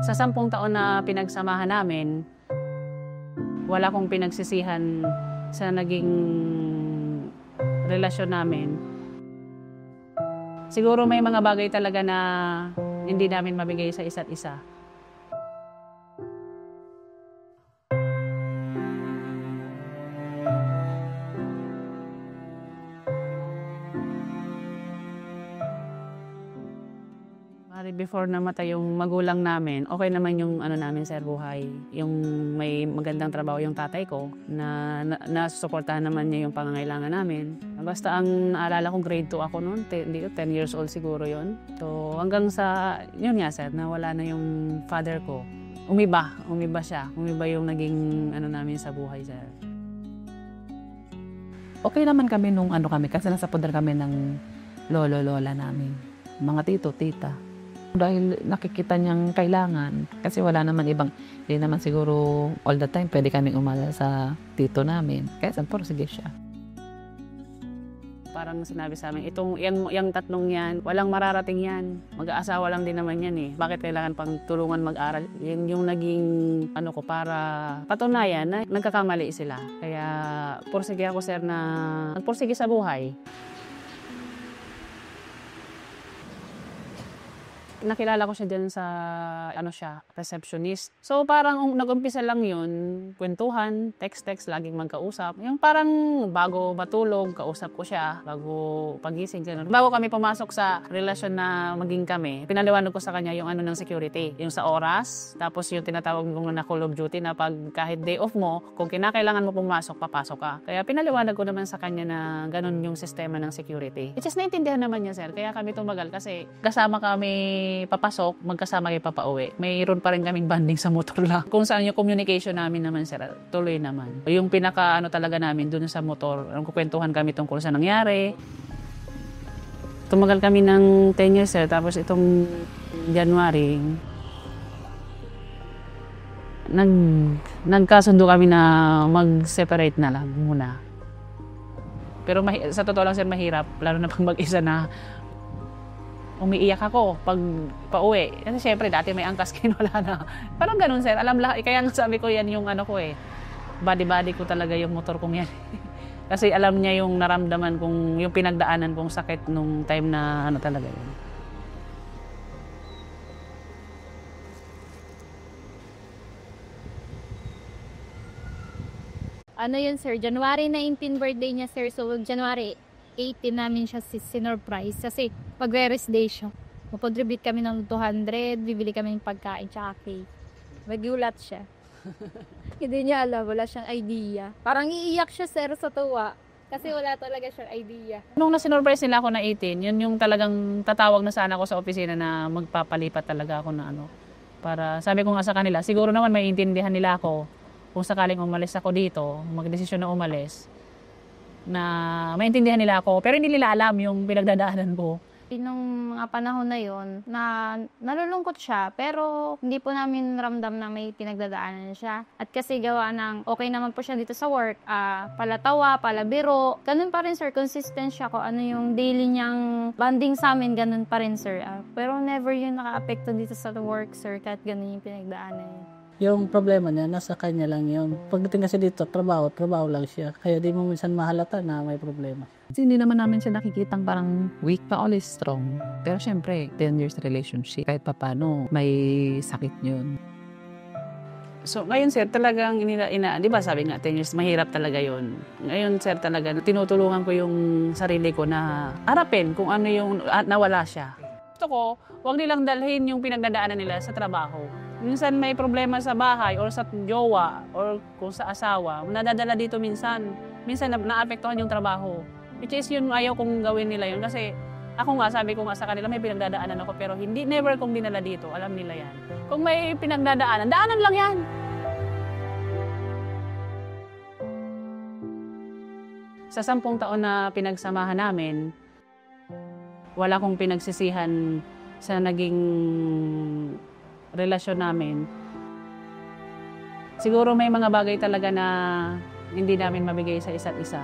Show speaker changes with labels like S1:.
S1: Sa 10 taon na pinagsamahan namin, wala akong pinagsisihan sa naging relasyon namin. Siguro may mga bagay talaga na hindi namin mabigay sa isa't isa. Before namatay yung magulang namin, okay naman yung namin sa buhay. Yung may magandang trabaho yung tatay ko na nasusuportahan naman niya yung pangangailangan namin. Basta ang naalala ko grade 2 ako noon, 10 years old siguro yon. So hanggang sa, yun nga sir, nawala na yung father ko. Umiba siya. Umiba yung naging namin sa buhay sir.
S2: Okay naman kami nung kasi nasa poder kami ng lolo-lola namin. Mga tito, tita. Dahil nakikita niyang kailangan, kasi wala naman hindi naman siguro all the time pwede kaming umala sa tito namin. Kaya sige siya.
S1: Parang sinabi sa amin, yung tatlong yan, walang mararating yan. Mag-aasawa lang din naman yan eh. Bakit kailangan pang tulungan mag-aral? Yan yung naging para patunayan na nagkakamali sila. Kaya pursige ako sir na nagpursige sa buhay. Nakilala ko siya dyan sa, receptionist. So parang nag-umpisa lang yun, kwentuhan, text, laging magkausap. Yung parang bago matulog, kausap ko siya, bago pagising, gano'n. Bago kami pumasok sa relasyon na maging kami, pinaliwanag ko sa kanya yung ng security. Yung sa oras, tapos yung tinatawag mong na call of duty na pag kahit day off mo, kung kinakailangan mo pumasok, papasok ka. Kaya pinaliwanag ko naman sa kanya na ganun yung sistema ng security. It's just naintindihan naman niya sir, kaya kami tumagal kasi kasama kami papasok, magkasama kayo papauwi. Mayroon pa rin kaming banding sa motor lang. Kung saan yung communication namin naman, sir, tuloy naman. Yung pinaka talaga namin dun sa motor, kukwentuhan kami tungkol sa nangyari. Tumagal kami ng 10 years, sir. Tapos itong January, nagkasundo kami na mag-separate na lang muna. Pero sa totoo lang, sir, mahirap. Lalo na pag mag-isa na umiiyak ako pag pauwi. Kasi syempre, dati may angkas wala na. Parang ganun, sir. Alam lahat. Kaya sabi ko yan yung ko eh. Body-body ko talaga yung motor kong yan. Kasi alam niya yung naramdaman kong, yung pinagdaanan kong sakit nung time na talaga yun.
S3: Yun, sir? January 19 birthday niya, sir. So, January 18 namin siya sinurprise kasi pag-rest day siya. Mag-contribute kami ng 200, bibili kami ng pagkain tsaka cake. Magulat siya. Hindi niya alam, wala siyang idea. Parang iiyak siya sir sa tuwa kasi wala talaga siyang idea.
S1: Nung na-sinurprise nila ako na 18, yun yung talagang tatawag na sana ako sa opisina na magpapalipat talaga ako na Para sabi ko nga sa kanila, siguro naman may intindihan nila ako kung sakaling umalis ako dito, magdesisyon na umalis, na maintindihan nila ako, pero hindi nila alam yung pinagdadaanan ko.
S3: Nung mga panahon na yon, nalulungkot siya, pero hindi po namin ramdam na may pinagdadaanan siya. At kasi gawa ng okay naman po siya dito sa work, palatawa, palabiro, ganun pa rin sir, consistent siya kung ano yung daily niyang banding sa amin, ganun pa rin sir. Pero never yung naka-apekto dito sa work sir, kahit ganun yung pinagdaanan niya.
S4: Yung problema niya, nasa kanya lang yun. Pagdating kasi dito, trabaho lang siya. Kaya di mo minsan mahalata na may problema.
S2: Kasi hindi naman namin siya nakikitang parang weak pa, always strong. Pero syempre, 10 years relationship, kahit papano, may sakit yun.
S1: So ngayon sir, talagang di ba sabi nga 10 years, mahirap talaga yun. Ngayon sir, talaga tinutulungan ko yung sarili ko na harapin kung ano yung nawala siya. Gusto ko, huwag nilang dalhin yung pinagdadaanan nila sa trabaho. Minsan may problema sa bahay or sa jowa or kung sa asawa, nadadala dito minsan. Minsan naapektuhan yung trabaho. Which is yun, ayaw kong gawin nila yun. Kasi ako nga, sabi ko nga sa kanila, may pinagdadaanan ako pero never kong dinala dito. Alam nila yan. Kung may pinagdadaanan, daanan lang yan. Sa 10 taon na pinagsamahan namin, wala akong pinagsisihan sa naging relasyon namin. Siguro may mga bagay talaga na hindi namin mabigay sa isa't isa.